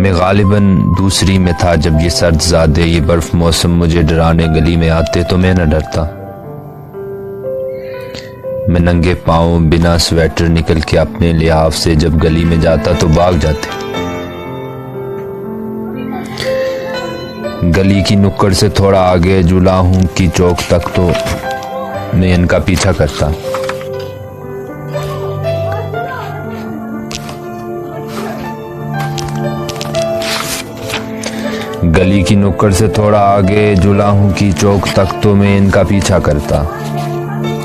मैं गालिबन दूसरी में था जब ये सर्द ज़ादे ये बर्फ मौसम मुझे डराने गली में आते तो मैं न डरता। मैं नंगे पाँव बिना स्वेटर निकल के अपने लिहाफ से जब गली में जाता तो भाग जाते। गली की नुक्कड़ से थोड़ा आगे जुलाहूं की चौक तक तो मैं इनका पीछा करता। गली की नुक्कड़ से थोड़ा आगे जुलाहूं की चौक तक तो मैं इनका पीछा करता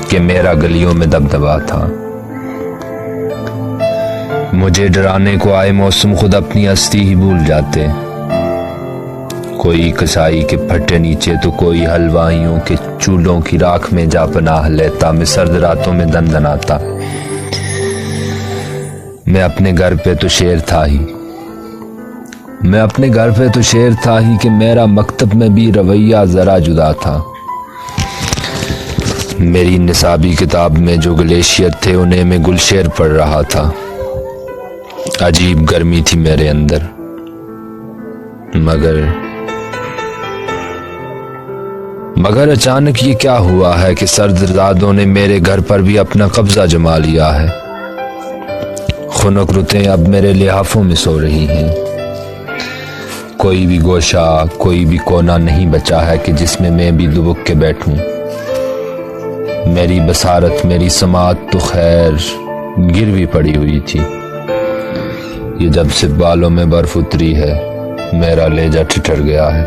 कि मेरा गलियों में दबदबा था। मुझे डराने को आए मौसम खुद अपनी हस्ती ही भूल जाते। कोई कसाई के फटे नीचे तो कोई हलवाइयों के चूल्हों की राख में जा पनाह लेता। मैं सर्द रातों में दनदनाता। मैं अपने घर पे तो शेर था ही। मैं अपने घर पे तो शेर था ही कि मेरा मकतब में भी रवैया जरा जुदा था। मेरी निसाबी किताब में जो ग्लेशियर थे उन्हें मैं गुलशेर पढ़ रहा था। अजीब गर्मी थी मेरे अंदर। मगर अचानक ये क्या हुआ है कि सर्द रातों ने मेरे घर पर भी अपना कब्जा जमा लिया है। खुनक रुतें अब मेरे लिहाफों में सो रही हैं। कोई भी गोशा कोई भी कोना नहीं बचा है कि जिसमें मैं भी दुबक के बैठूं। मेरी बसारत मेरी समात तो खैर गिरवी पड़ी हुई थी। ये जब से बालों में बर्फ उतरी है मेरा लेजा ठिठर गया है।